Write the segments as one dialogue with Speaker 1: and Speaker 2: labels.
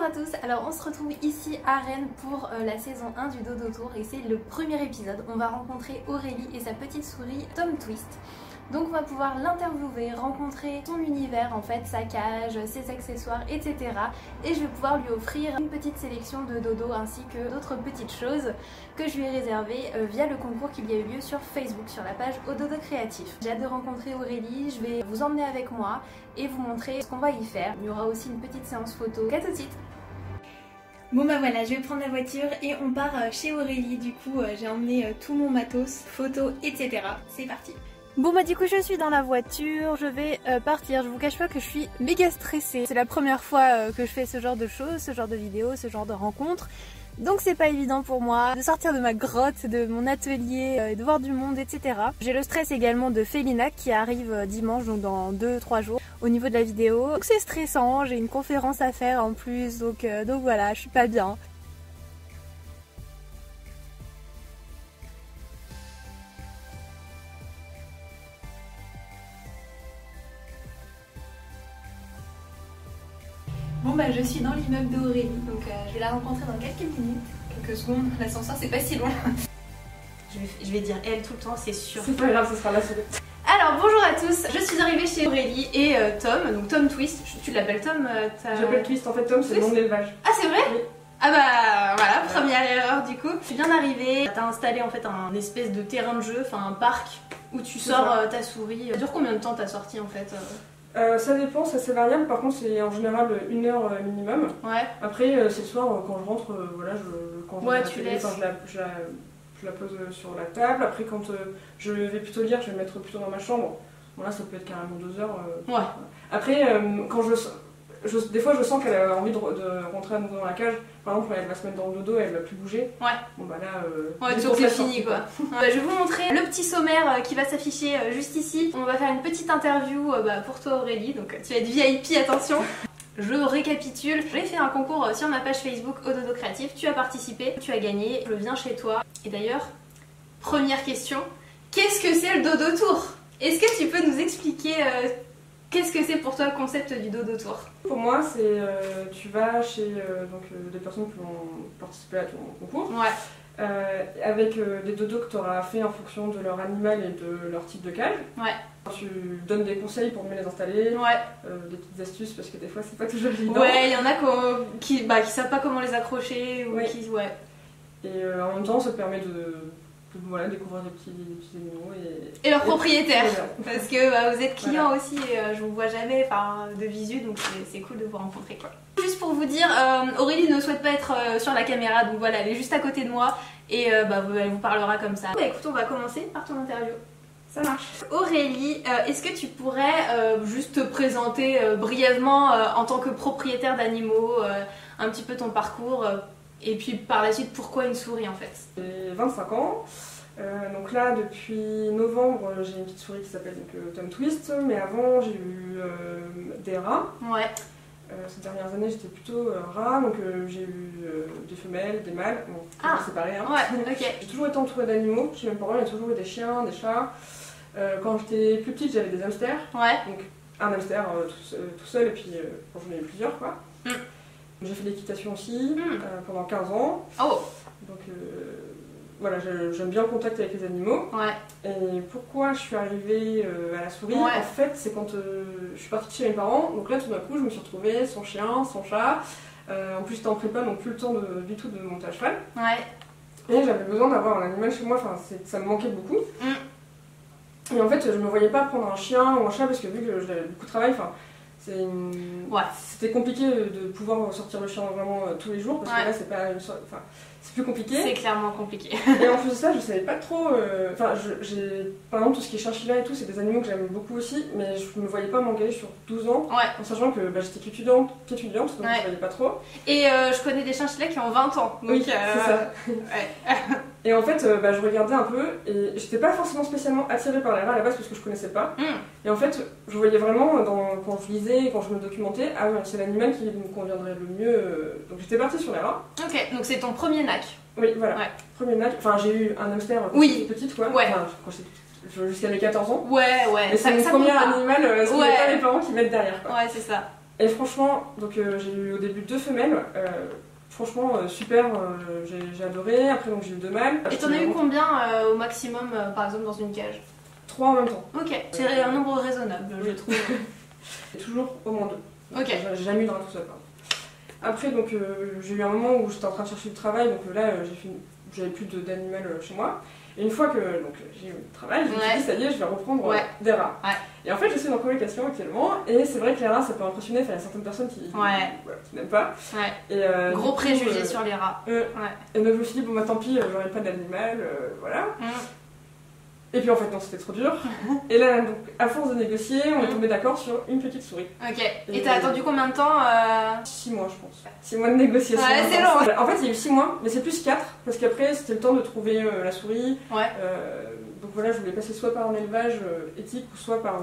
Speaker 1: Bonjour à tous, alors on se retrouve ici à Rennes pour la saison 1 du Dodo Tour et c'est le premier épisode. On va rencontrer Aurélie et sa petite souris Tom Twist. Donc on va pouvoir l'interviewer, rencontrer son univers en fait, sa cage, ses accessoires, etc. Et je vais pouvoir lui offrir une petite sélection de dodo ainsi que d'autres petites choses que je lui ai réservées via le concours qu'il y a eu lieu sur Facebook, sur la page Au Dodo Créatif. J'ai hâte de rencontrer Aurélie, je vais vous emmener avec moi et vous montrer ce qu'on va y faire. Il y aura aussi une petite séance photo. À tout de suite. Bon bah voilà, je vais prendre la voiture et on part chez Aurélie. Du coup j'ai emmené tout mon matos, photos, etc. C'est parti. Bon bah du coup je suis dans la voiture, je vais partir. Je vous cache pas que je suis méga stressée. C'est la première fois que je fais ce genre de choses, ce genre de vidéos, ce genre de rencontres. Donc c'est pas évident pour moi de sortir de ma grotte, de mon atelier, et de voir du monde, etc. J'ai le stress également de Félina qui arrive dimanche, donc dans 2-3 jours au niveau de la vidéo. Donc c'est stressant, j'ai une conférence à faire en plus, donc voilà, je suis pas bien. Bon bah je suis dans l'immeuble d'Aurélie, donc je vais la rencontrer dans quelques minutes, quelques secondes, l'ascenseur c'est pas si loin. Je vais dire elle tout le temps, c'est sûr.
Speaker 2: C'est pas grave, ce sera la seule.
Speaker 1: Alors bonjour à tous, je suis arrivée chez Aurélie et Tom, donc Tom Twist, tu l'appelles Tom
Speaker 2: J'appelle Twist, en fait Tom c'est le nom de l'élevage.
Speaker 1: Ah c'est vrai?
Speaker 2: Oui.
Speaker 1: Ah bah voilà, première erreur du coup. Je suis bien arrivée, t'as installé en fait un espèce de terrain de jeu, enfin un parc où tu sors ta souris. Ça dure combien de temps ta sortie en fait?
Speaker 2: Ça dépend, c'est assez variable, par contre c'est en général 1 heure minimum.
Speaker 1: Ouais.
Speaker 2: Après c'est le soir quand je rentre, voilà, quand je
Speaker 1: tu
Speaker 2: télé,
Speaker 1: laisses.
Speaker 2: Je la pose sur la table. Après quand je vais plutôt lire, je vais me mettre plutôt dans ma chambre. Bon là ça peut être carrément 2 heures.
Speaker 1: Ouais.
Speaker 2: Après quand des fois je sens qu'elle a envie de rentrer à nouveau dans la cage. Par exemple, elle va se mettre dans le dodo et elle va plus bouger.
Speaker 1: Ouais.
Speaker 2: Bon bah là.
Speaker 1: Ouais, c'est fini quoi. Je vais vous montrer le petit sommaire qui va s'afficher juste ici. On va faire une petite interview pour toi Aurélie, donc tu vas être VIP, attention. Je récapitule, j'ai fait un concours sur ma page Facebook Au Dodo Créatif, tu as participé, tu as gagné, je viens chez toi. Et d'ailleurs, première question, qu'est-ce que c'est le Dodo Tour? Est-ce que tu peux nous expliquer qu'est-ce que c'est pour toi le concept du Dodo Tour?
Speaker 2: Pour moi, c'est tu vas chez des personnes qui vont participer à ton concours,
Speaker 1: ouais.
Speaker 2: avec des dodos que tu auras fait en fonction de leur animal et de leur type de cage.
Speaker 1: Ouais.
Speaker 2: Tu donnes des conseils pour mieux les installer,
Speaker 1: ouais.
Speaker 2: Des petites astuces parce que des fois c'est pas toujours évident.
Speaker 1: Ouais, il y en a qui savent pas comment les accrocher ou
Speaker 2: oui.
Speaker 1: Ouais.
Speaker 2: Et en même temps, ça te permet de voilà, découvrir des petits animaux
Speaker 1: et leurs propriétaires, parce que vous êtes clients aussi et je vous vois jamais de visu, donc c'est cool de vous rencontrer quoi. Juste pour vous dire, Aurélie ne souhaite pas être sur la caméra, donc voilà, elle est juste à côté de moi et elle vous parlera comme ça. Bah écoute, on va commencer par ton interview. Ça marche. Aurélie, est-ce que tu pourrais juste te présenter brièvement en tant que propriétaire d'animaux, un petit peu ton parcours et puis par la suite pourquoi une souris en fait?
Speaker 2: J'ai 25 ans, donc là depuis novembre j'ai une petite souris qui s'appelle Tom Twist, mais avant j'ai eu des rats.
Speaker 1: Ouais.
Speaker 2: Ces dernières années j'étais plutôt rat, donc j'ai eu des femelles, des mâles, bon, séparés. Hein.
Speaker 1: Ouais, ok.
Speaker 2: J'ai toujours été entourée d'animaux, chez mes parents il y a toujours eu des chiens, des chats. Quand j'étais plus petite j'avais des hamsters,
Speaker 1: ouais.
Speaker 2: Donc un hamster tout seul et puis quand j'en ai eu plusieurs quoi.
Speaker 1: Mm.
Speaker 2: J'ai fait de l'équitation aussi pendant 15 ans.
Speaker 1: Oh.
Speaker 2: Donc voilà, j'aime bien le contact avec les animaux.
Speaker 1: Ouais.
Speaker 2: Et pourquoi je suis arrivée à la souris,
Speaker 1: ouais.
Speaker 2: En fait c'est quand je suis partie de chez mes parents, donc là tout d'un coup je me suis retrouvée sans chien, sans chat. En plus j'étais en prépa donc plus le temps du tout de monter à cheval.
Speaker 1: Ouais.
Speaker 2: Et j'avais besoin d'avoir un animal chez moi, enfin ça me manquait beaucoup. Et en fait je me voyais pas prendre un chien ou un chat parce que vu que j'avais beaucoup de travail, enfin c'était compliqué de pouvoir sortir le chien vraiment tous les jours parce que là c'est pas une sorte, enfin c'est plus compliqué.
Speaker 1: C'est clairement compliqué.
Speaker 2: Et en plus de ça je savais pas trop, enfin par exemple tout ce qui est chinchilla et tout c'est des animaux que j'aime beaucoup aussi, mais je me voyais pas m'engager sur 12 ans en sachant que j'étais qu'étudiante donc je voyais pas trop.
Speaker 1: Et je connais des chinchillas qui ont 20 ans. Donc,
Speaker 2: oui c'est ça. Ouais. Et en fait, je regardais un peu et j'étais pas forcément spécialement attirée par les rats à la base parce que je connaissais pas. Et en fait, je voyais vraiment quand je lisais, quand je me documentais, ah ouais, c'est l'animal qui me conviendrait le mieux. Donc j'étais partie sur les rats. Ok,
Speaker 1: donc c'est ton premier NAC.
Speaker 2: Oui, voilà. Ouais. Premier NAC. Enfin, j'ai eu un hamster quand j'étais petite, quoi.
Speaker 1: Ouais.
Speaker 2: Enfin, jusqu'à mes 14 ans.
Speaker 1: Ouais.
Speaker 2: Et c'est mon premier animal, c'est pas mes parents qui mettent derrière, quoi.
Speaker 1: Ouais, c'est ça.
Speaker 2: Et franchement, donc j'ai eu au début 2 femelles. Franchement, super, j'ai adoré. Après, donc j'ai eu 2 mâles.
Speaker 1: Et t'en as eu combien au maximum, par exemple, dans une cage?
Speaker 2: 3 en même temps.
Speaker 1: Ok, c'est un nombre raisonnable, je trouve.
Speaker 2: Et toujours au moins 2.
Speaker 1: Ok.
Speaker 2: J'ai jamais eu de rat tout seul. Après, donc j'ai eu un moment où j'étais en train de chercher du travail, donc là, j'avais plus d'animal chez moi. Et une fois que j'ai eu le travail, je me suis dit, ça y est, je vais reprendre des rats. Ouais. Et en fait, je suis en colocation actuellement, et c'est vrai que les rats, ça peut impressionner, il y a certaines personnes qui n'aiment pas.
Speaker 1: Ouais.
Speaker 2: Et,
Speaker 1: gros préjugés sur les rats.
Speaker 2: Ouais. Et donc je me suis dit, bon bah tant pis, j'aurai pas d'animal, voilà. Et puis en fait non, c'était trop dur. Et là, donc, à force de négocier, on est tombé d'accord sur une petite souris.
Speaker 1: Ok. Et t'as attendu combien de temps
Speaker 2: 6 mois je pense. 6 mois de négociation.
Speaker 1: Ouais, c'est long.
Speaker 2: En fait il y a eu 6 mois, mais c'est plus 4, parce qu'après c'était le temps de trouver la souris.
Speaker 1: Ouais.
Speaker 2: Donc voilà, je voulais passer soit par un élevage éthique, ou soit par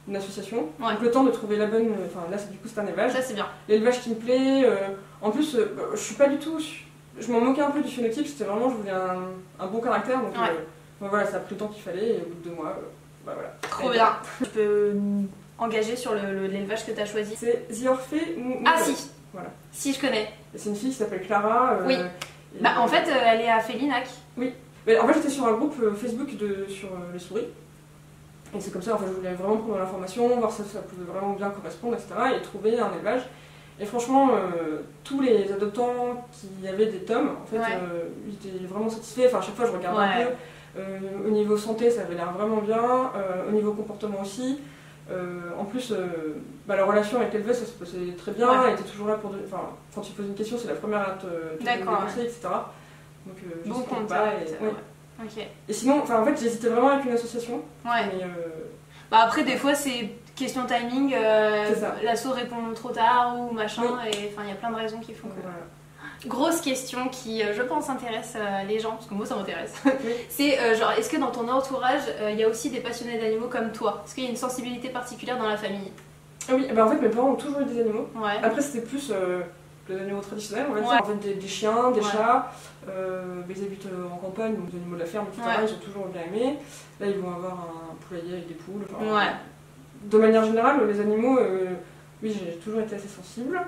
Speaker 2: une association.
Speaker 1: Ouais.
Speaker 2: Donc le temps de trouver la bonne... Enfin là du coup c'est un élevage.
Speaker 1: Ça c'est bien.
Speaker 2: L'élevage qui me plaît. En plus, je suis pas du tout... Je m'en moquais un peu du phénotype, c'était vraiment... Je voulais un bon caractère, donc... voilà, ça a pris le temps qu'il fallait et au bout de 2 mois, voilà.
Speaker 1: Trop bien. Tu peux engager sur l'élevage que tu as choisi.
Speaker 2: C'est The Orphée
Speaker 1: Ah si.
Speaker 2: Voilà.
Speaker 1: Si, je connais.
Speaker 2: C'est une fille qui s'appelle Clara.
Speaker 1: Oui. Bah en fait, elle est à Félinac.
Speaker 2: Oui. Mais en fait, j'étais sur un groupe Facebook sur les souris. Et c'est comme ça, en fait, je voulais vraiment prendre l'information, voir si ça pouvait vraiment bien correspondre, etc. Et trouver un élevage. Et franchement, tous les adoptants qui avaient des tomes, en fait, ils étaient vraiment satisfaits. Enfin, à chaque fois, je regardais un peu. Au niveau santé, ça avait l'air vraiment bien. Au niveau comportement aussi. En plus, la relation avec l'éleveuse, ça se passait très bien. Elle était toujours là pour... Enfin, quand tu poses une question, c'est la première à te dénoncer, etc. Donc, je
Speaker 1: bon
Speaker 2: ne pas.
Speaker 1: Ok.
Speaker 2: Et sinon, en fait, j'hésitais vraiment avec une association.
Speaker 1: Ouais.
Speaker 2: Mais,
Speaker 1: bah après, des fois, c'est question timing. L'asso répond trop tard ou machin. Et enfin, il y a plein de raisons qui font que...
Speaker 2: Voilà.
Speaker 1: Grosse question qui, je pense, intéresse les gens, parce que moi ça m'intéresse. C'est genre, est-ce que dans ton entourage, il y a aussi des passionnés d'animaux comme toi? Est-ce qu'il y a une sensibilité particulière dans la famille?
Speaker 2: Oui, bah en fait mes parents ont toujours eu des animaux.
Speaker 1: Ouais.
Speaker 2: Après c'était plus les animaux traditionnels, on va dire. En fait des chiens, des chats, ils habitent en campagne, donc des animaux de la ferme, etc. Ils ont toujours bien aimé. Là ils vont avoir un poulailler avec des poules. De manière générale, les animaux, oui j'ai toujours été assez sensible.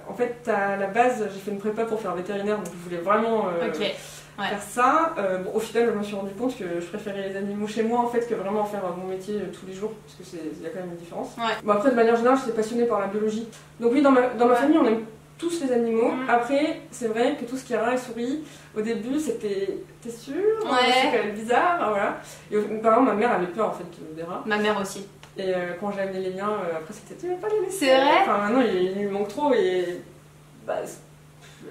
Speaker 2: En fait, à la base, j'ai fait une prépa pour faire vétérinaire, donc je voulais vraiment faire ça. Bon, au final, je me suis rendu compte que je préférais les animaux chez moi en fait que vraiment faire mon métier tous les jours, parce qu'il y a quand même une différence. Bon, après, de manière générale, je suis passionnée par la biologie. Donc oui, dans ma famille, on aime tous les animaux. Après, c'est vrai que tout ce qui est rat et souris, au début, c'était... T'es sûre? C'est quand même bizarre, voilà. Et par exemple, ma mère avait peur en fait des rats.
Speaker 1: Ma mère aussi.
Speaker 2: Et quand j'ai amené les miens, après c'était tu veux pas les laisser?
Speaker 1: C'est vrai?
Speaker 2: Enfin maintenant il lui manque trop et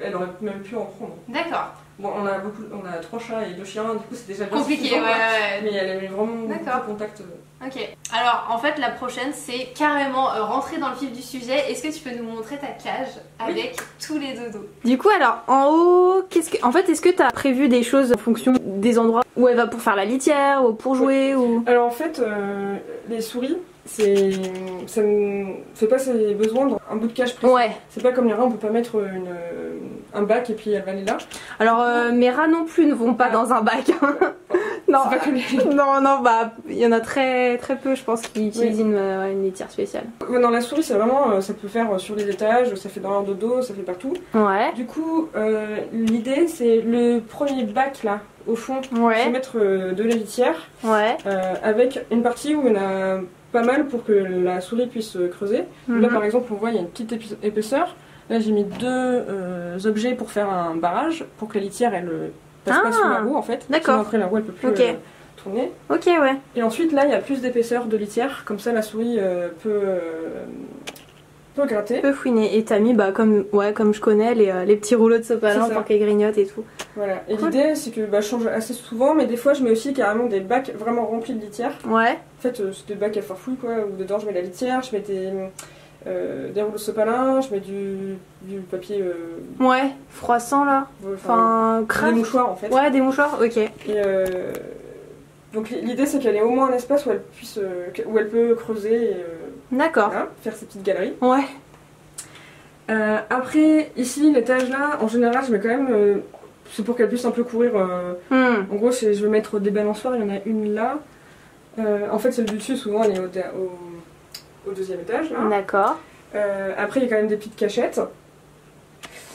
Speaker 2: elle aurait même pu en prendre.
Speaker 1: D'accord.
Speaker 2: Bon on a 3 chats et 2 chiens, du coup c'est déjà bien
Speaker 1: compliqué,
Speaker 2: mais elle aimait vraiment beaucoup contact.
Speaker 1: Ok. Alors en fait la prochaine c'est carrément rentrer dans le vif du sujet. Est-ce que tu peux nous montrer ta cage avec tous les dodos?
Speaker 3: Du coup alors en haut, est-ce que tu as prévu des choses en fonction des endroits où elle va pour faire la litière ou pour jouer ou...
Speaker 2: Alors en fait les souris ça ne fait pas ses besoins dans un bout de cage précis. C'est pas comme les rats, on peut pas mettre un bac et puis elle va aller là.
Speaker 3: Alors mes rats non plus ne vont pas dans un bac. Non,
Speaker 2: pas comme les...
Speaker 3: non, bah il y en a très peu je pense qui utilisent une litière spéciale.
Speaker 2: Dans la souris c'est vraiment, ça peut faire sur les étages, ça fait dans leur dodo, ça fait partout. Du coup l'idée c'est le premier bac là au fond, c'est mettre de la litière avec une partie où il y en a pas mal pour que la souris puisse creuser. Là par exemple on voit il y a une petite épaisseur. Là j'ai mis 2 objets pour faire un barrage pour que la litière elle passe pas sous la roue en fait. Sinon après la roue elle peut plus tourner. Et ensuite là il y a plus d'épaisseur de litière, comme ça la souris peut gratter.
Speaker 3: Peut fouiner. Et t'as mis comme je connais les petits rouleaux de sopalin pour qu'elle grignote et tout.
Speaker 2: Voilà. Et l'idée c'est que je change assez souvent, mais des fois je mets aussi carrément des bacs vraiment remplis de litière. En fait c'est des bacs à farfouille quoi, où dedans je mets la litière, je mets des rouleaux de sopalin, je mets du papier...
Speaker 3: froissant là. Enfin,
Speaker 2: des mouchoirs en fait.
Speaker 3: Des mouchoirs, ok.
Speaker 2: Et donc l'idée c'est qu'elle ait au moins un espace où elle peut creuser et faire ses petites galeries. Après, ici, l'étage là, en général, je mets quand même... c'est pour qu'elle puisse un peu courir. En gros, je vais mettre des balançoires, il y en a une là. En fait, celle du dessus, souvent, elle est au au 2e étage là.
Speaker 3: D'accord.
Speaker 2: Après il y a quand même des petites cachettes.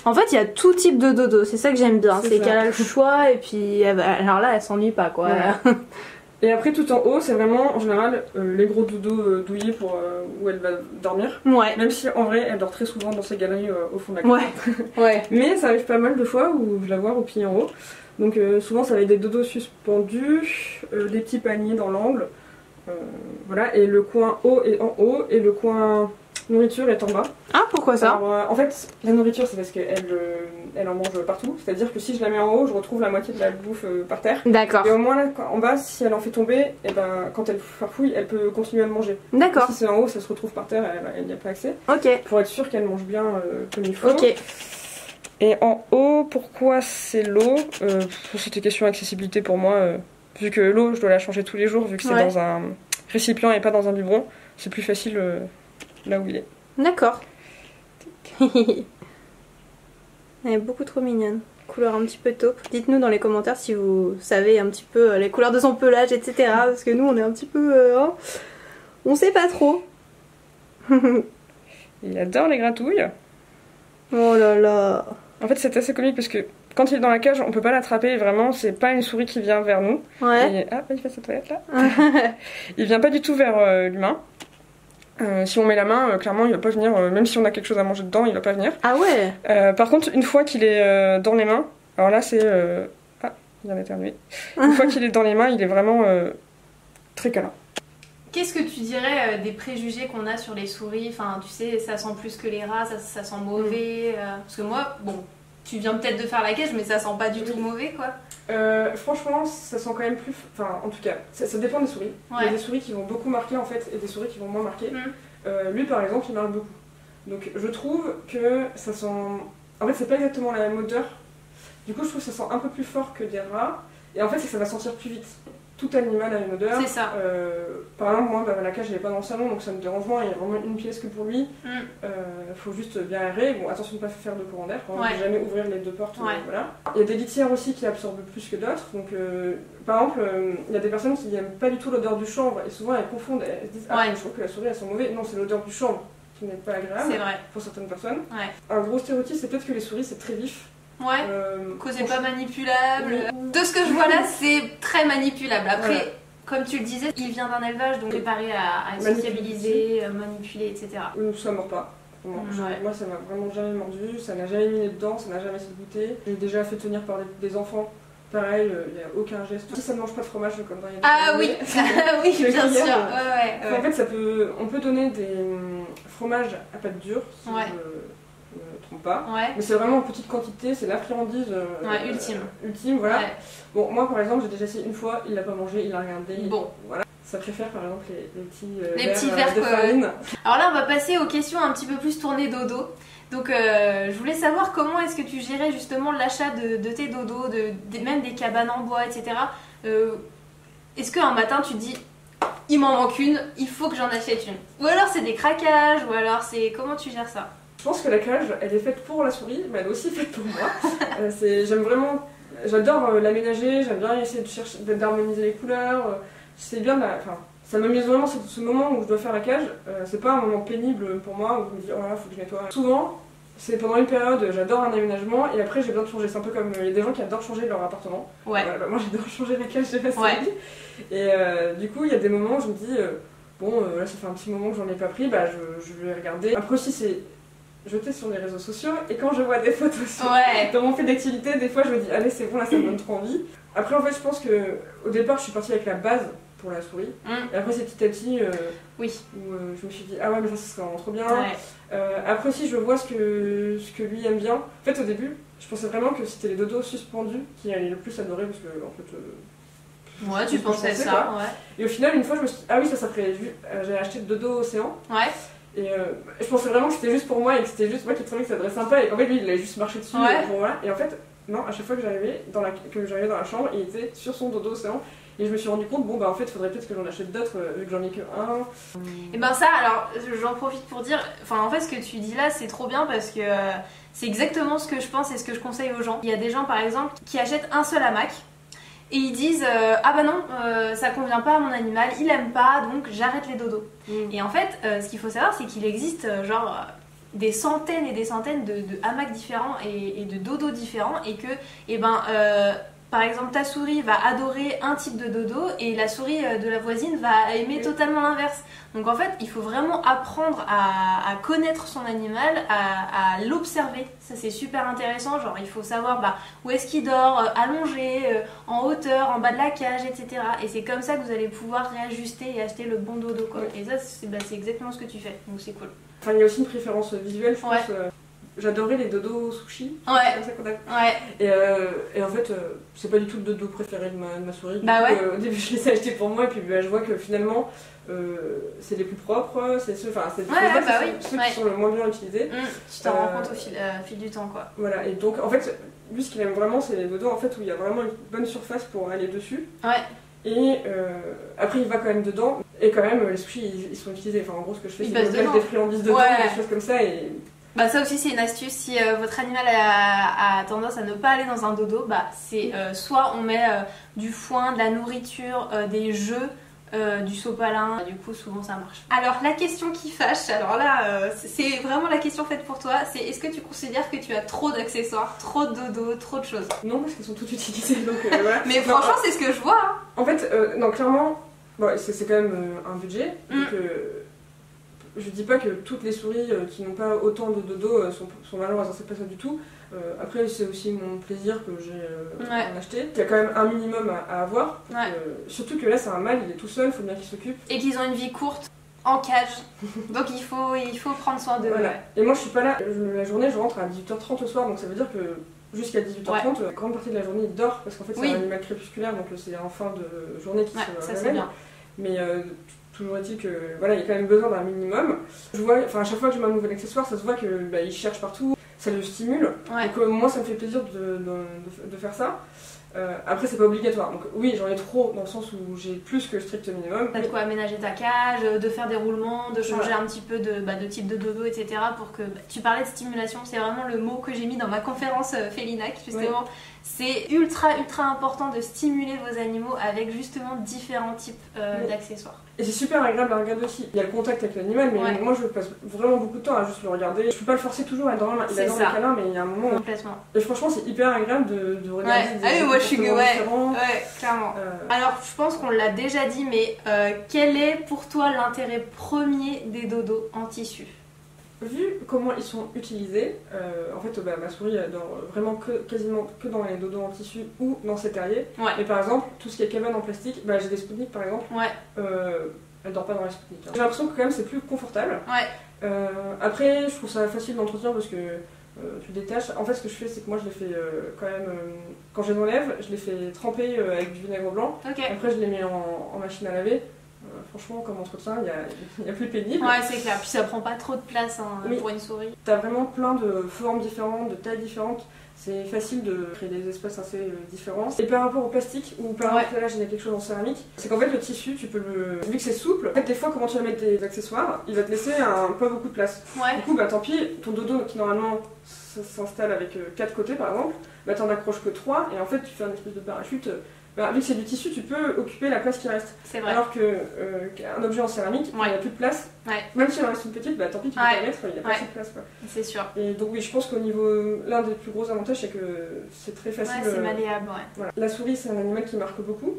Speaker 3: En fait, il y a tout type de dodo, c'est ça que j'aime bien, c'est
Speaker 2: ça.
Speaker 3: qu'elle a le choix et puis alors là, elle s'ennuie pas quoi.
Speaker 2: Ouais. Et après tout en haut, c'est vraiment en général les gros dodos douillés pour où elle va dormir.
Speaker 3: Ouais.
Speaker 2: Même si en vrai elle dort très souvent dans ses galeries au fond de la
Speaker 3: Ouais. Ouais.
Speaker 2: Mais ça arrive pas mal de fois où je la vois repliée en haut. Donc souvent ça va être des dodos suspendus, des petits paniers dans l'angle. Voilà, et le coin haut est en haut et le coin nourriture est en bas.
Speaker 3: Ah, pourquoi ça?
Speaker 2: Alors, en fait, la nourriture c'est parce qu'elle elle en mange partout. C'est-à-dire que si je la mets en haut, je retrouve la moitié de la bouffe par terre.
Speaker 3: D'accord.
Speaker 2: Et au moins là, en bas, si elle en fait tomber, et ben, quand elle farfouille, elle peut continuer à le manger.
Speaker 3: D'accord.
Speaker 2: Si c'est en haut, ça se retrouve par terre, elle n'y a pas accès.
Speaker 3: Ok.
Speaker 2: Pour être sûr qu'elle mange bien comme il faut.
Speaker 3: Ok.
Speaker 2: Et en haut, pourquoi c'est l'eau? C'était question d'accessibilité pour moi. Vu que l'eau, je dois la changer tous les jours, vu que c'est dans un récipient et pas dans un biberon, c'est plus facile là où il est.
Speaker 3: D'accord. Elle est beaucoup trop mignonne. Couleur un petit peu taupe. Dites-nous dans les commentaires si vous savez un petit peu les couleurs de son pelage, etc. Parce que nous, on est un petit peu... on sait pas trop.
Speaker 2: Il adore les gratouilles.
Speaker 3: Oh là là.
Speaker 2: En fait, c'est assez comique parce que quand il est dans la cage, on peut pas l'attraper. Vraiment, c'est pas une souris qui vient vers nous.
Speaker 3: Ouais.
Speaker 2: Ah, il fait sa toilette là. Il vient pas du tout vers l'humain. Si on met la main, clairement, il va pas venir. Même si on a quelque chose à manger dedans, il va pas venir.
Speaker 3: Ah ouais.
Speaker 2: Par contre, une fois qu'il est dans les mains, alors là, c'est... Ah, il vient d'éternuer. Une fois qu'il est dans les mains, il est vraiment très câlin.
Speaker 1: Qu'est-ce que tu dirais des préjugés qu'on a sur les souris? Enfin, tu sais, ça sent plus que les rats, ça sent mauvais. Parce que moi, bon, tu viens peut-être de faire la cage, mais ça sent pas du tout mauvais, quoi.
Speaker 2: Franchement, ça sent quand même plus... Enfin, en tout cas, ça dépend des souris.
Speaker 1: Ouais.
Speaker 2: Il y a des souris qui vont beaucoup marquer, en fait, et des souris qui vont moins marquer. Lui, par exemple, il marque beaucoup. Donc, je trouve que ça sent... En fait, c'est pas exactement la même odeur. Du coup, je trouve que ça sent un peu plus fort que des rats. Et en fait, c'est que ça va sentir plus vite. Tout animal a une odeur.
Speaker 1: C'est ça.
Speaker 2: Par exemple, moi, la cage, elle est pas dans le salon, donc ça me dérange moins. Il y a vraiment une pièce que pour lui. Faut juste bien aérer. Bon, attention de ne pas faire de courant d'air. Ne jamais ouvrir les deux portes. Voilà. Il y a des litières aussi qui absorbent plus que d'autres. Donc, par exemple, il y a des personnes qui n'aiment pas du tout l'odeur du chanvre. Et souvent, elles confondent. Elles se disent ah, je trouve que la souris, elles sont mauvaises. Non, c'est l'odeur du chanvre qui n'est pas agréable.
Speaker 1: C'est vrai.
Speaker 2: Pour certaines personnes. Un gros stéréotype, c'est peut-être que les souris, c'est très vif.
Speaker 1: Ouais, que c'est pas manipulable. Oui. De ce que je vois là, c'est très manipulable. Après, comme tu le disais, il vient d'un élevage, donc préparé à sociabiliser, manipuler, etc.
Speaker 2: Ça ne mord pas. Moi, ça m'a vraiment jamais mordu, ça n'a jamais mis les dents, ça n'a jamais essayé de goûter. J'ai déjà fait tenir par des enfants. Pareil, il n'y a aucun geste. Si ça ne mange pas de fromage comme dans les...
Speaker 1: Ah oui, oui, bien sûr.
Speaker 2: En fait, on peut donner des fromages à pâte dure, si je ne trompe pas. Mais c'est vraiment en petite quantité, c'est la friandise ultime, voilà. Bon, moi par exemple, j'ai déjà essayé une fois, il l'a pas mangé, il l'a regardé. Bon. Voilà. Ça préfère par exemple les petits verres de farine.
Speaker 1: Alors là, on va passer aux questions un petit peu plus tournées dodo. Donc je voulais savoir comment est-ce que tu gérais justement l'achat de tes dodos, même des cabanes en bois, etc. Est-ce qu'un matin tu te dis il m'en manque une, il faut que j'en achète une? Ou alors c'est des craquages, ou alors c'est... Comment tu gères ça?
Speaker 2: Je pense que la cage, elle est faite pour la souris, mais elle est aussi faite pour moi. J'aime vraiment... J'adore l'aménager, j'aime bien essayer d'harmoniser les couleurs. C'est bien, enfin, ça m'amuse vraiment ce moment où je dois faire la cage. C'est pas un moment pénible pour moi où je me dis oh là, faut que je nettoie. Souvent, c'est pendant une période, j'adore un aménagement et après j'ai besoin de changer. C'est un peu comme il y a des gens qui adorent changer leur appartement. Moi j'adore changer la cage de la souris. Et du coup, il y a des moments où je me dis bon, là ça fait un petit moment que j'en ai pas pris, je vais regarder. Après aussi, c'est jeter sur les réseaux sociaux et quand je vois des photos dans mon fait d'activité, des fois je me dis allez c'est bon là ça me donne trop envie. Après en fait je pense que au départ je suis partie avec la base pour la souris et après c'est petit à petit où je me suis dit ah ouais mais ça serait vraiment trop bien. Après aussi je vois ce que lui aime bien. En fait au début je pensais vraiment que c'était les dodos suspendus qui allaient le plus adorer parce que en fait
Speaker 1: tu pensais ça
Speaker 2: et au final une fois je me suis dit ah oui ça ferait j'ai acheté le dodo océan. Et je pensais vraiment que c'était juste pour moi et que c'était juste moi qui trouvais que ça devrait être sympa et qu'en fait lui il allait juste marcher dessus voilà. Et en fait non, à chaque fois que j'arrivais dans la chambre il était sur son dodo océan et je me suis rendu compte bon bah en fait il faudrait peut-être que j'en achète d'autres vu que j'en ai que un.
Speaker 1: Et ben ça alors j'en profite pour dire, enfin en fait ce que tu dis là c'est trop bien parce que c'est exactement ce que je pense et ce que je conseille aux gens. Il y a des gens par exemple qui achètent un seul hamac et ils disent ah bah non, ça convient pas à mon animal, il aime pas, donc j'arrête les dodos. Et en fait, ce qu'il faut savoir, c'est qu'il existe genre des centaines et des centaines de hamacs différents et de dodos différents, et que par exemple, ta souris va adorer un type de dodo et la souris de la voisine va aimer totalement l'inverse. Donc en fait, il faut vraiment apprendre à connaître son animal, à l'observer. Ça, c'est super intéressant. Genre, il faut savoir où est-ce qu'il dort, allongé, en hauteur, en bas de la cage, etc. Et c'est comme ça que vous allez pouvoir réajuster et acheter le bon dodo, quoi. Et ça, c'est exactement ce que tu fais. Donc c'est cool.
Speaker 2: Enfin, il y a aussi une préférence visuelle, je pense. J'adorais les dodos sushi.
Speaker 1: Ouais.
Speaker 2: C'est comme ça qu'on a. Et en fait, c'est pas du tout le dodo préféré de ma souris. Au début, je les ai achetés pour moi, et puis je vois que finalement, c'est les plus propres, c'est ceux, ceux qui sont le moins bien utilisés.
Speaker 1: Tu t'en rends compte au fil du temps, quoi.
Speaker 2: Voilà, et donc en fait, lui, ce qu'il aime vraiment, c'est les dodos en fait, où il y a vraiment une bonne surface pour aller dessus.
Speaker 1: Ouais.
Speaker 2: Et après, il va quand même dedans, et quand même, les sushis, ils sont utilisés. Enfin, en gros, ce que je fais, c'est que je mets des friandises dedans, des choses comme ça, et...
Speaker 1: ça aussi c'est une astuce, si votre animal a tendance à ne pas aller dans un dodo, c'est soit on met du foin, de la nourriture, des jeux, du sopalin, du coup souvent ça marche. Alors la question qui fâche, alors là c'est vraiment la question faite pour toi, c'est est-ce que tu considères que tu as trop d'accessoires, trop de dodo, trop de choses?
Speaker 2: Non, parce qu'elles sont toutes utilisées, donc voilà.
Speaker 1: Mais franchement c'est ce que je vois hein.
Speaker 2: En fait, non, clairement, c'est quand même un budget, donc... Je dis pas que toutes les souris qui n'ont pas autant de dodo sont malheureuses, c'est pas ça du tout. Après, c'est aussi mon plaisir que j'ai en acheté. Il y a quand même un minimum à avoir. Surtout que là, c'est un mâle, il est tout seul, il faut bien qu'il s'occupe.
Speaker 1: Et qu'ils ont une vie courte, en cage. Donc il faut prendre soin d'eux.
Speaker 2: Voilà. Et moi, je suis pas là. La journée, je rentre à 18h30 le soir, donc ça veut dire que jusqu'à 18h30, la grande partie de la journée, il dort, parce qu'en fait, c'est un animal crépusculaire, donc c'est en fin de journée qu'il se réveille. Bien. Mais toujours est-il que il y a quand même besoin d'un minimum. Je vois, à chaque fois que je mets un nouvel accessoire, ça se voit que il cherche partout, ça le stimule. Donc moi, ça me fait plaisir de faire ça. Après, c'est pas obligatoire. Donc oui, j'en ai trop dans le sens où j'ai plus que le strict minimum.
Speaker 1: T'as de quoi aménager ta cage, de faire des roulements, de changer un petit peu de type de dodo, etc. Pour que tu parlais de stimulation, c'est vraiment le mot que j'ai mis dans ma conférence Félinac justement. C'est ultra important de stimuler vos animaux avec justement différents types d'accessoires. Et
Speaker 2: c'est super agréable à regarder aussi. Il y a le contact avec l'animal, mais moi je passe vraiment beaucoup de temps à juste le regarder. Je peux pas le forcer toujours à dormir, il adore les câlins, mais il y a un moment.
Speaker 1: Complètement.
Speaker 2: Et franchement, c'est hyper agréable de regarder des
Speaker 1: moi je suis différents. Clairement. Alors je pense qu'on l'a déjà dit, mais quel est pour toi l'intérêt premier des dodos en tissu?
Speaker 2: Vu comment ils sont utilisés, en fait ma souris elle dort vraiment quasiment que dans les dodos en tissu ou dans ses terriers. Mais par exemple, tout ce qui est cabane en plastique, j'ai des Spoutnik par exemple, elle dort pas dans les Spoutnik. J'ai l'impression que quand même c'est plus confortable. Après, je trouve ça facile d'entretien parce que tu détaches. En fait, ce que je fais, c'est que moi je les fais quand même, quand je les enlève, je les fais tremper avec du vinaigre blanc. Après, je les mets en machine à laver. Franchement, comme entretien, il y a plus pénible.
Speaker 1: C'est clair. Puis ça prend pas trop de place pour une souris.
Speaker 2: T'as vraiment plein de formes différentes, de tailles différentes. C'est facile de créer des espaces assez différents. Et par rapport au plastique, ou par rapport là, j'ai quelque chose en céramique, c'est qu'en fait le tissu, tu peux vu que c'est souple, en fait, des fois, comment tu vas mettre tes accessoires, il va te laisser pas beaucoup de place. Du coup, tant pis, ton dodo qui normalement s'installe avec 4 côtés par exemple, t'en accroches que 3 et en fait tu fais une espèce de parachute. Vu que c'est du tissu, tu peux occuper la place qui reste.
Speaker 1: C'est vrai.
Speaker 2: Alors qu'un objet en céramique, il n'y a plus de place. Même si il en reste une petite, tant pis, tu peux pas mettre, il n'y a pas assez de place.
Speaker 1: C'est sûr.
Speaker 2: Et donc oui, je pense qu'au niveau, l'un des plus gros avantages, c'est que c'est très facile.
Speaker 1: C'est malléable,
Speaker 2: voilà. La souris, c'est un animal qui marque beaucoup.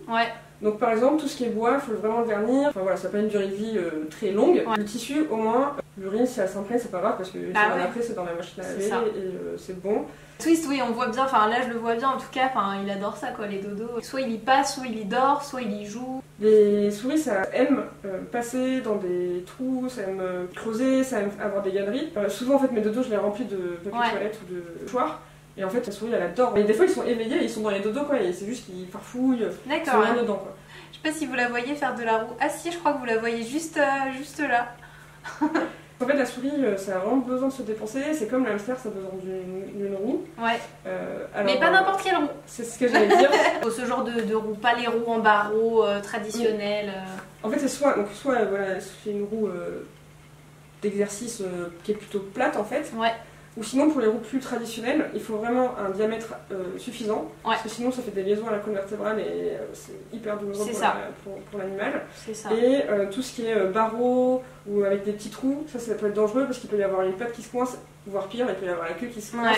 Speaker 2: Donc par exemple, tout ce qui est bois, il faut vraiment le vernir. Ça n'a pas une durée de vie très longue. Le tissu, au moins, l'urine, si elle s'imprègne, c'est pas grave parce que après, c'est dans la machine à laver et c'est bon.
Speaker 1: Twist, oui, on voit bien, là je le vois bien en tout cas, il adore ça quoi, les dodos. Soit il y passe, soit il y dort, soit il y joue.
Speaker 2: Les souris, ça aime passer dans des trous, ça aime creuser, ça aime avoir des galeries. Souvent en fait mes dodos, je les remplis de papier toilette ou de mouchoirs. Et en fait la souris elle adore. Et des fois ils sont éveillés, ils sont dans les dodos quoi, et c'est juste qu'ils farfouillent, ils sont rien dedans quoi.
Speaker 1: Je sais pas si vous la voyez faire de la roue. Ah si, je crois que vous la voyez juste là.
Speaker 2: En fait, la souris, ça a vraiment besoin de se dépenser. C'est comme le hamster, ça a besoin d'une roue.
Speaker 1: Mais pas n'importe quelle roue.
Speaker 2: C'est ce que j'allais dire.
Speaker 1: Ce genre de roue, pas les roues en barreau traditionnelles.
Speaker 2: En fait, c'est soit c'est une roue d'exercice qui est plutôt plate en fait. Ou sinon pour les roues plus traditionnelles, il faut vraiment un diamètre suffisant, parce que sinon ça fait des liaisons à la colonne vertébrale et c'est hyper douloureux pour l'animal.
Speaker 1: C'est ça.
Speaker 2: Et tout ce qui est barreaux ou avec des petits trous, ça peut être dangereux parce qu'il peut y avoir les pattes qui se coincent, voire pire, il peut y avoir la queue qui se coince.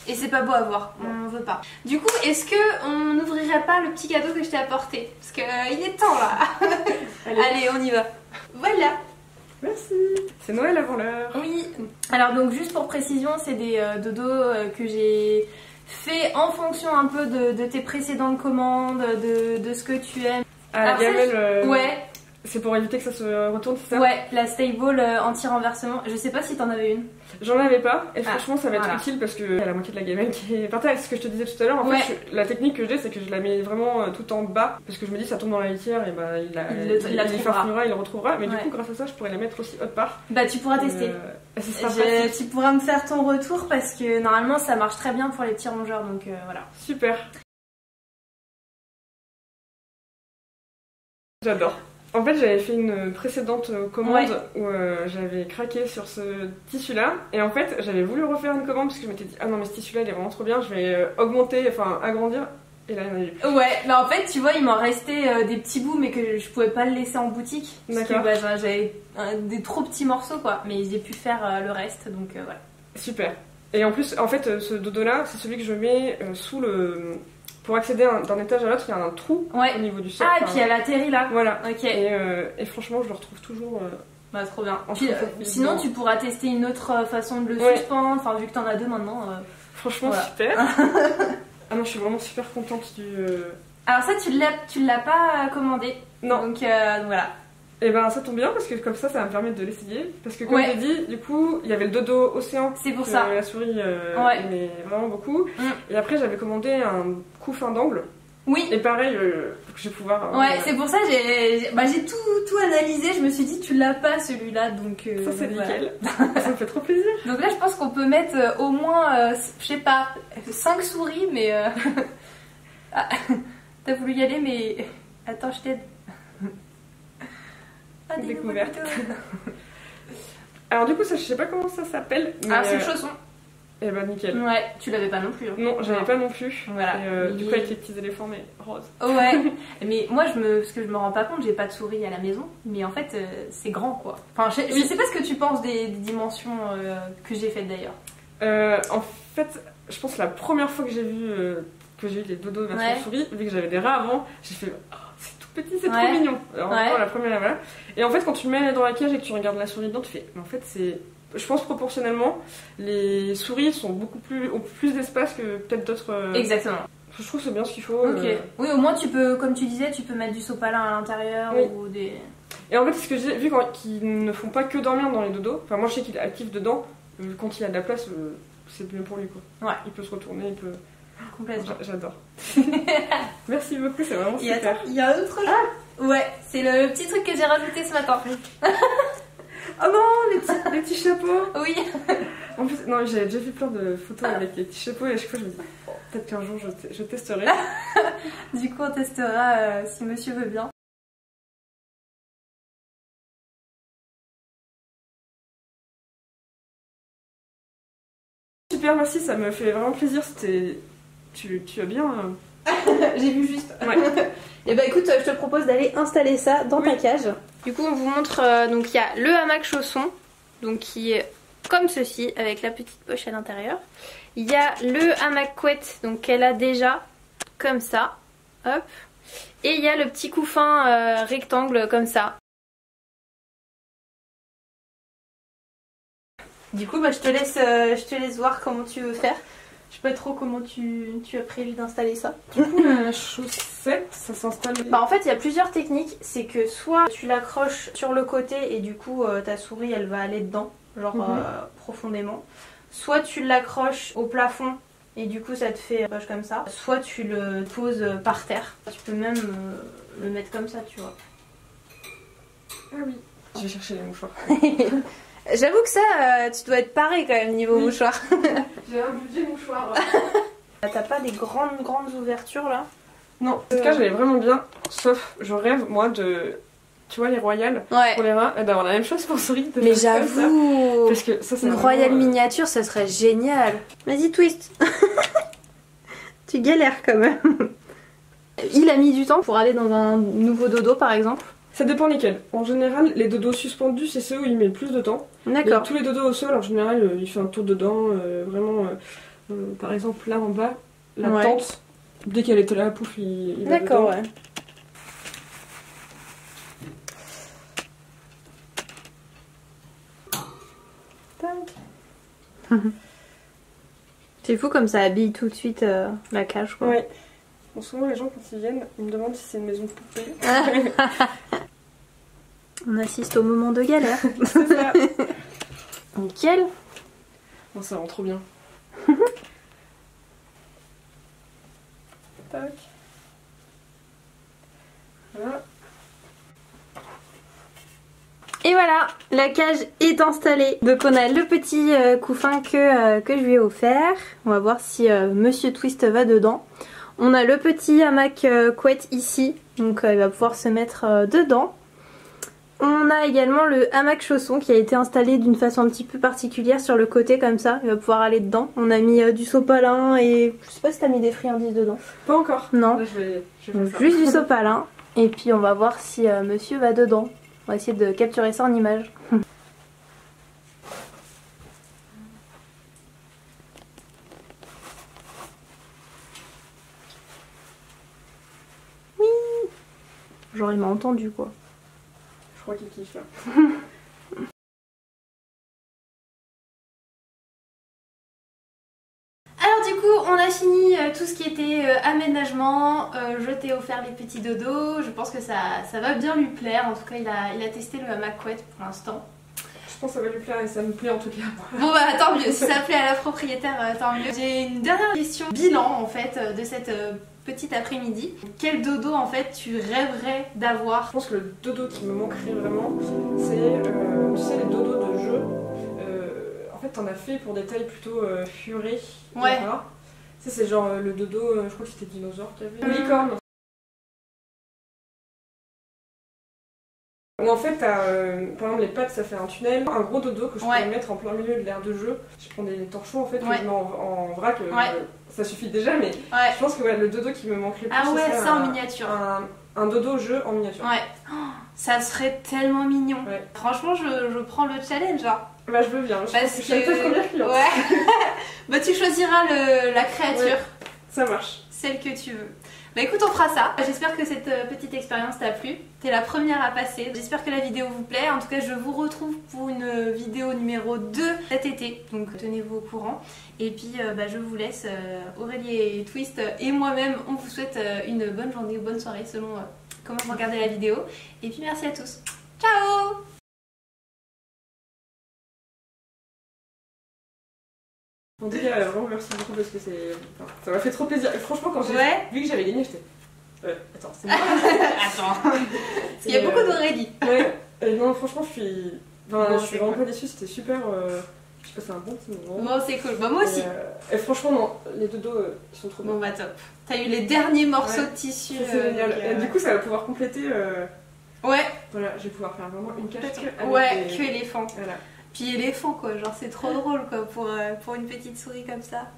Speaker 1: Et c'est pas beau à voir, on veut pas. Du coup, est-ce qu'on n'ouvrirait pas le petit cadeau que je t'ai apporté? Parce qu'il est temps là. Allez, on y va. Voilà.
Speaker 2: Merci. C'est Noël avant l'heure.
Speaker 1: Oui. Alors donc juste pour précision, c'est des dodos que j'ai fait en fonction un peu de tes précédentes commandes, de ce que tu aimes.
Speaker 2: Ah, la gamelle.
Speaker 1: Ouais.
Speaker 2: C'est pour éviter que ça se retourne, c'est ça?
Speaker 1: Ouais, la stable anti-renversement. Je sais pas si t'en avais une.
Speaker 2: J'en avais pas, et franchement ça va être utile parce qu'il y a la moitié de la gamelle qui est par terre. C'est ce que je te disais tout à l'heure. En fait, la technique que j'ai, c'est que je la mets vraiment tout en bas parce que je me dis ça tombe dans la litière et bah il farfouillera, il le retrouvera. Mais du coup, grâce à ça, je pourrais la mettre aussi autre part.
Speaker 1: Bah, tu pourras tester. Tu pourras me faire ton retour parce que normalement ça marche très bien pour les petits rongeurs, donc voilà.
Speaker 2: Super. J'adore. En fait, j'avais fait une précédente commande où j'avais craqué sur ce tissu-là. Et en fait, j'avais voulu refaire une commande parce que je m'étais dit ah non, mais ce tissu-là il est vraiment trop bien, je vais augmenter, enfin agrandir. Et là, il y en avait plus. Ouais,
Speaker 1: bah en fait, tu vois, il m'en restait des petits bouts, mais que je pouvais pas le laisser en boutique. Parce que j'avais des trop petits morceaux, quoi. Mais j'ai pu faire le reste, donc voilà.
Speaker 2: Super. Et en plus, en fait, ce dodo-là, c'est celui que je mets sous le... Pour accéder d'un étage à l'autre, il y a un trou au niveau du sol.
Speaker 1: Ah, et puis elle atterrit là.
Speaker 2: Voilà.
Speaker 1: Ok.
Speaker 2: Et franchement, je le retrouve toujours...
Speaker 1: Bah, trop bien. Puis, sinon, tu pourras tester une autre façon de le suspendre, enfin, vu que t'en as deux maintenant.
Speaker 2: Franchement, super. Ah non, je suis vraiment super contente du...
Speaker 1: Alors ça, tu l'as pas commandé.
Speaker 2: Non.
Speaker 1: Donc voilà.
Speaker 2: Et ben ça tombe bien parce que comme ça va me permettre de l'essayer. Parce que comme j'ai dit, du coup, il y avait le dodo océan.
Speaker 1: C'est pour ça.
Speaker 2: La souris aimait vraiment beaucoup. Et après, j'avais commandé un couffin d'angle.
Speaker 1: Oui.
Speaker 2: Et pareil, je vais pouvoir...
Speaker 1: c'est pour ça j'ai tout analysé. Je me suis dit, tu l'as pas celui-là, donc...
Speaker 2: ça c'est nickel. Ça me fait trop plaisir.
Speaker 1: Donc là, je pense qu'on peut mettre au moins, je sais pas, 5 souris, mais... Ah, t'as voulu y aller, mais... Attends, je t'aide.
Speaker 2: Ah, découverte. Alors du coup, ça, je sais pas comment ça s'appelle.
Speaker 1: Alors c'est le chausson.
Speaker 2: Et bah nickel.
Speaker 1: Ouais, tu l'avais pas non plus. Hein.
Speaker 2: Non, j'avais pas non plus.
Speaker 1: Voilà.
Speaker 2: Et, du coup, avec les petits éléphants, mais roses.
Speaker 1: Ouais. Mais moi, parce que je me rends pas compte, j'ai pas de souris à la maison. Mais en fait, c'est grand quoi. Enfin, je sais pas ce que tu penses des dimensions que j'ai faites d'ailleurs.
Speaker 2: En fait, je pense que la première fois que j'ai eu les dodos version souris, vu que j'avais des rats avant, j'ai fait c'est tout petit, c'est trop mignon. Alors la première, voilà. Et en fait, quand tu le mets dans la cage et que tu regardes la souris dedans, tu fais mais en fait c'est... Je pense proportionnellement, les souris ont plus d'espace que peut-être d'autres...
Speaker 1: Exactement.
Speaker 2: Je trouve que c'est bien ce qu'il faut.
Speaker 1: Ok. Oui, au moins tu peux, comme tu disais, tu peux mettre du sopalin à l'intérieur ou des...
Speaker 2: Et en fait, ce que j'ai vu, qu'ils ne font pas que dormir dans les dodos, enfin moi je sais qu'il est actif dedans, quand il a de la place, c'est mieux pour lui quoi. Ouais. Il peut se retourner, il peut...
Speaker 1: Complètement.
Speaker 2: J'adore. Merci beaucoup, c'est vraiment super.
Speaker 1: Il y a un autre truc. Ouais, c'est le petit truc que j'ai rajouté ce matin.
Speaker 2: Oh non, les petits chapeaux.
Speaker 1: Oui.
Speaker 2: En plus, non, j'avais déjà vu plein de photos avec les petits chapeaux et à chaque fois je me dis peut-être qu'un jour je testerai.
Speaker 1: Du coup, on testera si monsieur veut bien.
Speaker 2: Super, merci, ça me fait vraiment plaisir. Tu as bien...
Speaker 1: J'ai vu juste. Ouais. Et bah écoute, je te propose d'aller installer ça dans ta cage. Du coup, on vous montre, donc il y a le hamac chausson, donc qui est comme ceci, avec la petite poche à l'intérieur. Il y a le hamac couette, donc qu'elle a déjà, comme ça, hop. Et il y a le petit couffin rectangle, comme ça. Du coup, bah, je te laisse voir comment tu veux faire. Je sais pas trop comment tu as prévu d'installer ça.
Speaker 2: Du coup, la chaussette, ça s'installe...
Speaker 1: Bah en fait, il y a plusieurs techniques. C'est que soit tu l'accroches sur le côté et du coup, ta souris, elle va aller dedans, genre profondément. Soit tu l'accroches au plafond et du coup, ça te fait poche comme ça. Soit tu le poses par terre. Tu peux même le mettre comme ça, tu vois.
Speaker 2: Ah oui. Je vais chercher les mouchoirs.
Speaker 1: J'avoue que ça, tu dois être paré quand même niveau mouchoir.
Speaker 2: J'ai un budget mouchoir.
Speaker 1: T'as pas des grandes ouvertures là?
Speaker 2: Non, en tout cas j'allais vraiment bien, sauf je rêve moi de tu vois, les royales
Speaker 3: Ouais.
Speaker 2: pour les rats, d'avoir la même chose pour souris.
Speaker 3: Mais j'avoue,
Speaker 2: Parce que ça, c'est
Speaker 3: une
Speaker 2: vraiment,
Speaker 3: royale miniature, ça serait génial. Vas-y, twist. Tu galères quand même. Il a mis du temps pour aller dans un nouveau dodo, par exemple.
Speaker 2: Ça dépend lesquels. En général, les dodos suspendus, c'est ceux où il met le plus de temps.
Speaker 3: D'accord.
Speaker 2: Mais tous les dodos au sol, en général, il fait un tour dedans. Vraiment, par exemple, là en bas, la
Speaker 3: Ouais.
Speaker 2: tente, dès qu'elle était là, pouf, il va
Speaker 3: D'accord,
Speaker 2: dedans.
Speaker 3: ouais. C'est fou comme ça habille tout de suite la cage, quoi.
Speaker 2: Ouais. Bon, souvent, les gens, quand ils viennent, ils me demandent si c'est une maison de poupée.
Speaker 3: On assiste au moment de galère.
Speaker 2: C'est ça.
Speaker 3: Nickel.
Speaker 2: Bon, ça rend trop bien. Tac. Voilà.
Speaker 3: Et voilà, la cage est installée. Donc on a le petit couffin que je lui ai offert. On va voir si Monsieur Twist va dedans. On a le petit hamac couette ici, donc il va pouvoir se mettre dedans. On a également le hamac chausson qui a été installé d'une façon un petit peu particulière sur le côté comme ça. Il va pouvoir aller dedans. On a mis du sopalin et... Je sais pas si t'as mis des friandises dedans.
Speaker 2: Pas encore.
Speaker 3: Non.
Speaker 2: Là, je vais
Speaker 3: Donc,
Speaker 2: faire ça.
Speaker 3: juste du sopalin. Et puis on va voir si monsieur va dedans. On va essayer de capturer ça en image. Oui. Genre il m'a entendu quoi.
Speaker 2: Je crois qu'il kiffe là.
Speaker 1: Alors du coup on a fini tout ce qui était aménagement, je t'ai offert les petits dodos, je pense que ça va bien lui plaire, en tout cas il a testé le hamac couette pour l'instant.
Speaker 2: Je pense que ça va lui plaire et ça me plaît en tout cas.
Speaker 1: Bon bah tant mieux, si ça plaît à la propriétaire tant mieux. J'ai une dernière question bilan en fait de cette petite après-midi. Quel dodo en fait tu rêverais d'avoir?
Speaker 2: Je pense que le dodo qui me manquerait vraiment, c'est tu sais, les dodos de jeu. En fait, t'en as fait pour des tailles plutôt furées.
Speaker 1: Ouais.
Speaker 2: Voilà. Tu sais, c'est genre le dodo, je crois que c'était dinosaure qu'il y avait. Licorne. Où en fait, t'as, par exemple, les pattes, ça fait un tunnel. Un gros dodo que je pourrais mettre en plein milieu de l'aire de jeu. Je prends des torchons en fait, que je mets en vrac. Ça suffit déjà, mais je pense que le dodo qui me manquerait plus,
Speaker 1: ah ouais, ça en miniature.
Speaker 2: Un dodo jeu en miniature.
Speaker 1: Ouais. Oh, ça serait tellement mignon. Ouais. Franchement, je prends le challenge. Hein.
Speaker 2: Bah, je veux bien. Je
Speaker 1: pense
Speaker 2: que je suis ta première cliente.
Speaker 1: Ouais. Bah, tu choisiras la créature.
Speaker 2: Ouais, ça marche.
Speaker 1: Celle que tu veux. Bah écoute, on fera ça. J'espère que cette petite expérience t'a plu. T'es la première à passer. J'espère que la vidéo vous plaît. En tout cas, je vous retrouve pour une vidéo numéro 2 cet été. Donc tenez-vous au courant. Et puis je vous laisse. Aurélie et Twist et moi-même, on vous souhaite une bonne journée ou bonne soirée selon comment vous regardez la vidéo. Et puis merci à tous. Ciao!
Speaker 2: En tout cas, vraiment merci beaucoup parce que ça m'a fait trop plaisir. Et franchement, quand j'ai vu que j'avais gagné, j'étais. Attends, c'est moi.
Speaker 1: Attends. Parce qu'il y a beaucoup d'Aurélie.
Speaker 2: Ouais, non, franchement, je suis vraiment pas déçue, c'était super. J'ai passé un bon petit moment.
Speaker 1: Bon, c'est cool. Bah, moi aussi.
Speaker 2: Et franchement, non, les dodos, ils sont trop bons.
Speaker 1: Bon, bah, top. T'as eu les derniers morceaux de tissu.
Speaker 2: C'est génial. Et du coup, ça va pouvoir compléter.
Speaker 1: Ouais.
Speaker 2: Voilà, je vais pouvoir faire vraiment une cage
Speaker 1: que éléphant.
Speaker 2: Voilà.
Speaker 1: Puis éléphant quoi, genre c'est trop drôle quoi pour une petite souris comme ça.